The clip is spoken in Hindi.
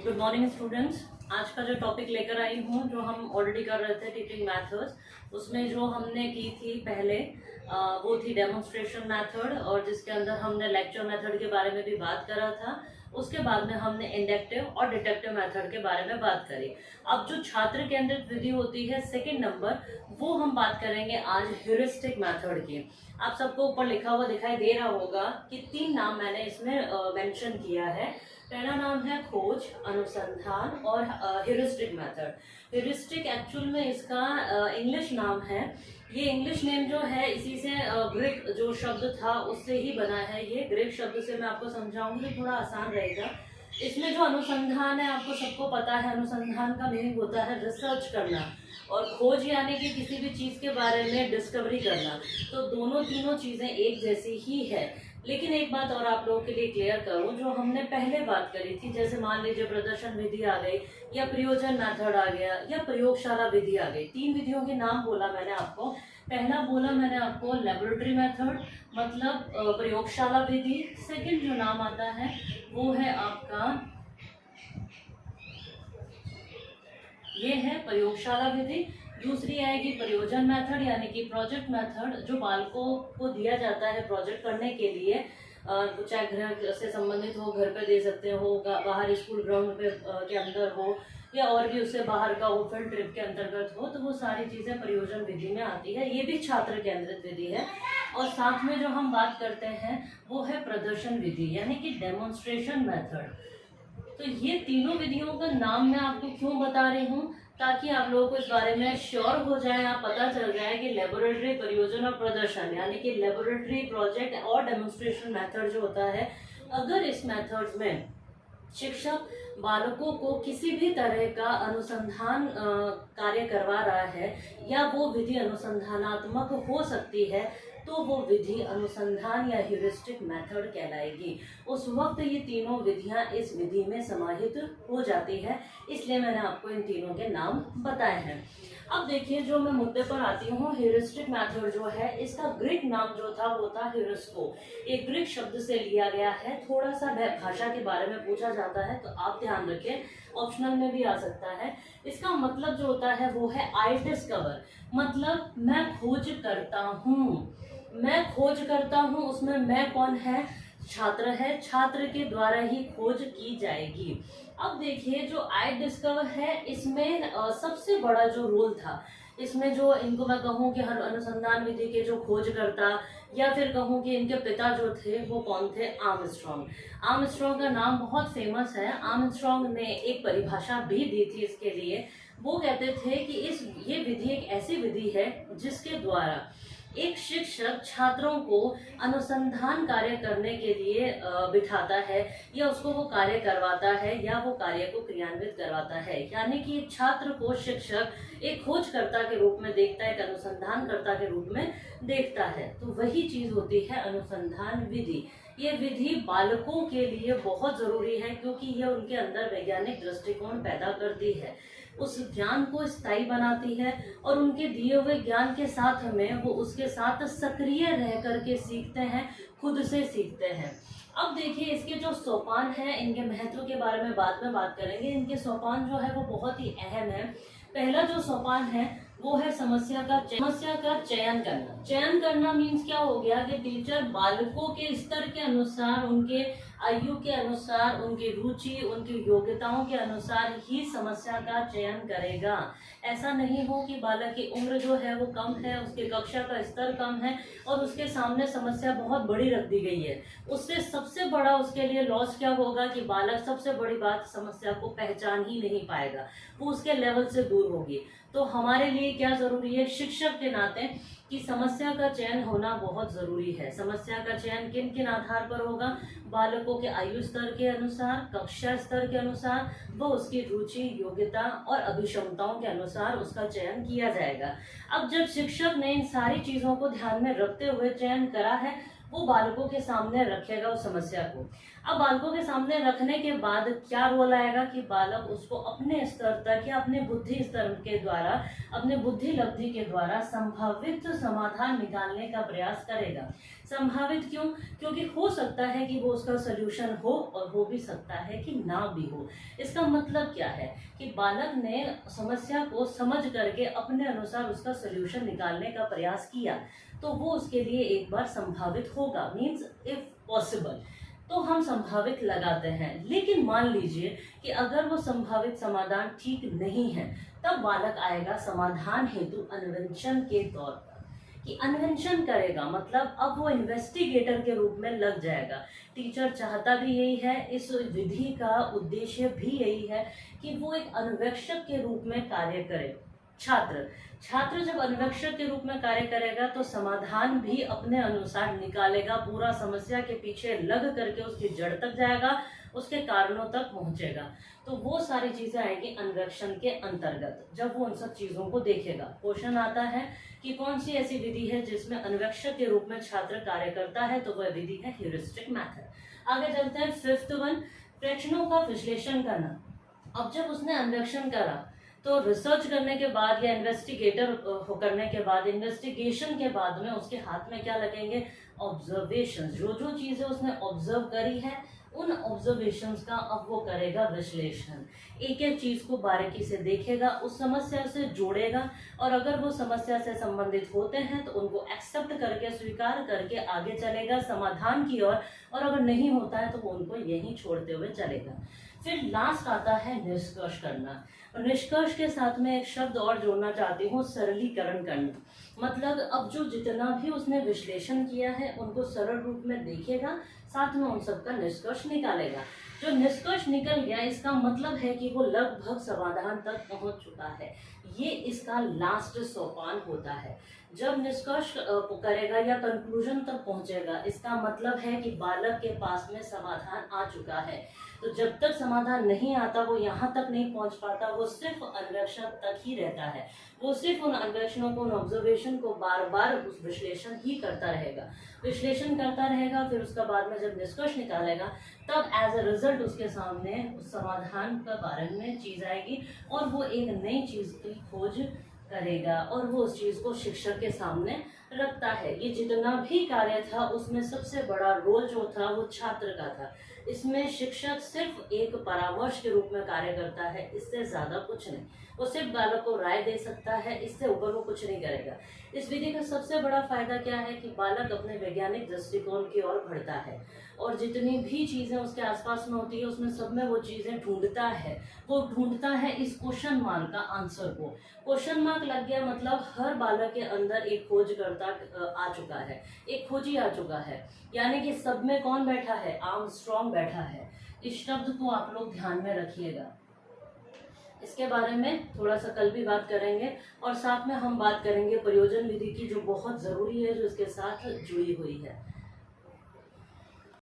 Good morning students. आज का जो टॉपिक लेकर आई हूँ, जो हम ऑलरेडी कर रहे थे टीचिंग मेथड्स, उसमें जो हमने की थी पहले वो थी डेमोन्स्ट्रेशन मेथड, और जिसके अंदर हमने लेक्चर मेथड के बारे में भी बात करा था। उसके बाद में हमने इंडक्टिव और डिडक्टिव मेथड के बारे में बात करी। अब जो छात्र केंद्रित विधि होती है सेकंड नंबर, वो हम बात करेंगे आज ह्यूरिस्टिक मेथड की। आप सबको ऊपर लिखा हुआ दिखाई दे रहा होगा कि 3 नाम मैंने इसमें मेंशन किया है। पहला नाम है खोज, अनुसंधान और ह्यूरिस्टिक मेथड। ह्यूरिस्टिक एक्चुअल में इसका इंग्लिश नाम है। ये इंग्लिश नेम जो है इसी से ग्रीक जो शब्द था उससे ही बना है। ये ग्रीक शब्द से मैं आपको समझाऊंगी, थोड़ा आसान रहेगा। इसमें जो अनुसंधान है, आपको सबको पता है अनुसंधान का मीनिंग होता है रिसर्च करना, और खोज यानी कि किसी भी चीज़ के बारे में डिस्कवरी करना। तो दोनों तीनों चीज़ें एक जैसी ही है। लेकिन एक बात और आप लोगों के लिए क्लियर करूं, जो हमने पहले बात करी थी, जैसे मान लीजिए प्रदर्शन विधि आ गई, या प्रयोजन मेथड आ गया, या प्रयोगशाला विधि आ गई। 3 विधियों के नाम बोला मैंने आपको। पहला बोला मैंने आपको लेबोरेटरी मेथड, मतलब प्रयोगशाला विधि। सेकंड जो नाम आता है वो है आपका, ये है प्रयोगशाला विधि। दूसरी आएगी प्रयोजन मेथड यानी कि प्रोजेक्ट मेथड, जो बालकों को दिया जाता है प्रोजेक्ट करने के लिए, चाहे घर से संबंधित हो, घर पे दे सकते हो, बाहर स्कूल ग्राउंड पे के अंदर हो, या और भी उससे बाहर का हो, फील्ड ट्रिप के अंतर्गत हो, तो वो सारी चीज़ें प्रयोजन विधि में आती है। ये भी छात्र केंद्रित विधि है। और साथ में जो हम बात करते हैं वो है प्रदर्शन विधि यानी कि डेमोन्स्ट्रेशन मेथड। तो ये तीनों विधियों का नाम मैं आपको क्यों बता रही हूँ, ताकि आप लोगों को इस बारे में श्योर हो जाए, आप पता चल जाए कि लेबोरेटरी, प्रयोजन और प्रदर्शन यानी कि लेबोरेटरी, प्रोजेक्ट और डेमोन्स्ट्रेशन मेथड जो होता है, अगर इस मेथड्स में शिक्षक बालकों को किसी भी तरह का अनुसंधान कार्य करवा रहा है, या वो विधि अनुसंधानात्मक हो सकती है, तो वो विधि अनुसंधान या ह्यूरिस्टिक मेथड कहलाएगी। उस वक्त ये तीनों विधियां इस विधि में समाहित हो जाती है, इसलिए मैंने आपको इन तीनों के नाम बताए हैं। अब देखिए, जो मैं मुद्दे पर आती हूँ, ह्यूरिस्टिक मेथड जो है, इसका ग्रीक नाम जो था वो था ह्यूरिस्को। एक ग्रीक शब्द से लिया गया है। थोड़ा सा भाषा के बारे में पूछा जाता है तो आप ध्यान रखें, ऑप्शनल में भी आ सकता है। इसका मतलब जो होता है वो है आई डिस्कवर, मतलब मैं खोज करता हूँ। मैं खोज करता हूँ, उसमें मैं कौन है? छात्र है। छात्र के द्वारा ही खोज की जाएगी। अब देखिए, जो आई डिस्कवर है, इसमें सबसे बड़ा जो रोल था, इसमें जो इनको मैं कहूँ कि हर अनुसंधान विधि के जो खोजकर्ता, या फिर कहूँ कि इनके पिता जो थे वो कौन थे? आर्मस्ट्रॉन्ग। आर्मस्ट्रॉन्ग का नाम बहुत फेमस है। आर्मस्ट्रॉन्ग ने एक परिभाषा भी दी थी इसके लिए। वो कहते थे कि ये विधि एक ऐसी विधि है जिसके द्वारा एक शिक्षक छात्रों को अनुसंधान कार्य करने के लिए बिठाता है, या उसको वो कार्य करवाता है, या वो कार्य को क्रियान्वित करवाता है। यानी कि छात्र को शिक्षक एक खोजकर्ता के रूप में देखता है, एक अनुसंधानकर्ता के रूप में देखता है। तो वही चीज होती है अनुसंधान विधि। ये विधि बालकों के लिए बहुत जरूरी है, क्योंकि यह उनके अंदर वैज्ञानिक दृष्टिकोण पैदा करती है, उस ज्ञान को स्थायी बनाती है, और उनके दिए हुए ज्ञान के साथ में वो उसके साथ सक्रिय रह करके सीखते हैं, खुद से सीखते हैं। अब देखिए, इसके जो सोपान हैं, इनके महत्व के बारे में बाद में बात करेंगे। इनके सोपान जो है वो बहुत ही अहम है। पहला जो सोपान है वो है समस्या का चयन करना। चयन करना मीन्स क्या हो गया कि टीचर बालकों के स्तर के अनुसार, उनके आयु के अनुसार, उनकी रुचि, उनकी योग्यताओं के अनुसार ही समस्या का चयन करेगा। ऐसा नहीं हो कि बालक की उम्र जो है वो कम है, उसके कक्षा का स्तर कम है, और उसके सामने समस्या बहुत बड़ी रख दी गई है। उससे सबसे बड़ा उसके लिए लॉस क्या होगा कि बालक सबसे बड़ी बात समस्या को पहचान ही नहीं पाएगा, वो उसके लेवल से दूर होगी। तो हमारे लिए क्या जरूरी है शिक्षक के नाते, कि समस्या का चयन होना बहुत जरूरी है। समस्या का चयन किन किन आधार पर होगा? बालकों के आयु स्तर के अनुसार, कक्षा स्तर के अनुसार, वो उसकी रुचि, योग्यता और अभिक्षमताओं के अनुसार उसका चयन किया जाएगा। अब जब शिक्षक ने इन सारी चीजों को ध्यान में रखते हुए चयन करा है, वो बालकों के सामने रखेगा उस समस्या को। अब बालकों के सामने रखने के बाद क्या रोल आएगा कि बालक उसको अपने स्तर तक या अपने बुद्धि स्तर के द्वारा, अपने बुद्धि लब्धि के द्वारा संभावित समाधान निकालने का प्रयास करेगा। संभावित क्यों? क्योंकि हो सकता है कि वो उसका सोल्यूशन हो और हो भी सकता है कि ना भी हो। इसका मतलब क्या है कि बालक ने समस्या को समझ करके अपने अनुसार उसका सोल्यूशन निकालने का प्रयास किया, तो वो उसके लिए एक बार संभावित होगा, मीन्स इफ पॉसिबल। तो हम संभावित लगाते हैं। लेकिन मान लीजिए कि अगर वो संभावित समाधान ठीक नहीं है, तब बालक आएगा समाधान हेतु अन्वेषण के तौर पर, कि अन्वेषण करेगा, मतलब अब वो इन्वेस्टिगेटर के रूप में लग जाएगा। टीचर चाहता भी यही है, इस विधि का उद्देश्य भी यही है कि वो एक अन्वेषक के रूप में कार्य करे। छात्र जब अन्वेषक के रूप में कार्य करेगा तो समाधान भी अपने अनुसार निकालेगा, पूरा समस्या के पीछे लग करके उसकी जड़ तक जाएगा, उसके कारणों तक पहुंचेगा। तो वो सारी चीजें आएगी अन्वेषण के अंतर्गत, जब वो उन सब चीजों को देखेगा। क्वेश्चन आता है कि कौन सी ऐसी विधि है जिसमें अन्वेषक के रूप में छात्र कार्य करता है, तो वह विधि है ह्यूरिस्टिक मेथड। आगे चलते हैं फिफ्थ वन, प्रेक्षणों का विश्लेषण करना। अब जब उसने अन्वेषण करा तो रिसर्च करने के बाद या इन्वेस्टिगेटर करने के बाद, इन्वेस्टिगेशन के बाद में उसके हाथ में क्या लगेंगे? ऑब्जर्वेशन। जो जो चीजें उसने ऑब्जर्व करी है उन ऑब्जर्वेशंस का अब वो करेगा विश्लेषण। एक एक चीज को बारीकी से देखेगा, उस समस्या से जोड़ेगा, और अगर वो समस्या से संबंधित होते हैं तो उनको एक्सेप्ट करके, स्वीकार करके आगे चलेगा समाधान की ओर, और अगर नहीं होता है तो वो उनको यहीं छोड़ते हुए चलेगा। फिर लास्ट आता है निष्कर्ष करना। और निष्कर्ष के साथ में एक शब्द और जोड़ना चाहती हूँ, सरलीकरण करना। मतलब अब जो जितना भी उसने विश्लेषण किया है उनको सरल रूप में देखेगा, साथ में उन सबका निष्कर्ष निकालेगा। जो निष्कर्ष निकल गया इसका मतलब है कि वो लगभग समाधान तक पहुंच चुका है। ये इसका लास्ट सोपान होता है। जब निष्कर्ष करेगा या कंक्लूजन तक पहुंचेगा, इसका मतलब है कि बालक के पास में समाधान आ चुका है। तो जब तक समाधान नहीं आता वो यहाँ तक नहीं पहुंच पाता, वो सिर्फ अन्वेषण तक ही रहता है। वो सिर्फ उन अन्वेषणों को, उन ऑब्जर्वेशन को बार बार उस विश्लेषण ही करता रहेगा, विश्लेषण करता रहेगा। फिर उसका बाद में जब निष्कर्ष निकालेगा तब एज अ रिजल्ट उसके सामने उस समाधान के बारे में चीज आएगी, और वो एक नई चीज की खोज करेगा और वो उस चीज को शिक्षक के सामने रखता है। ये जितना भी कार्य था उसमें सबसे बड़ा रोल जो था वो छात्र का था। इसमें शिक्षक सिर्फ एक परामर्श के रूप में कार्य करता है, इससे ज्यादा कुछ नहीं। वो सिर्फ बालक को राय दे सकता है, इससे ऊपर वो कुछ नहीं करेगा। इस विधि का सबसे बड़ा फायदा क्या है कि बालक अपने वैज्ञानिक दृष्टिकोण की ओर बढ़ता है, और जितनी भी चीजें उसके आसपास में होती है उसमें सब में वो चीजें ढूंढता है। वो ढूंढता है इस क्वेश्चन मार्क का आंसर को। क्वेश्चन मार्क लग गया मतलब हर बालक के अंदर एक खोजकर्ता आ चुका है, एक खोजी आ चुका है। यानी कि सब में कौन बैठा है? आर्मस्ट्रॉन्ग बैठा है। इस शब्द को आप लोग ध्यान में रखिएगा। इसके बारे में थोड़ा सा कल भी बात करेंगे, और साथ में हम बात करेंगे प्रयोजन विधि की, जो बहुत जरूरी है, जो इसके साथ जुड़ी हुई है।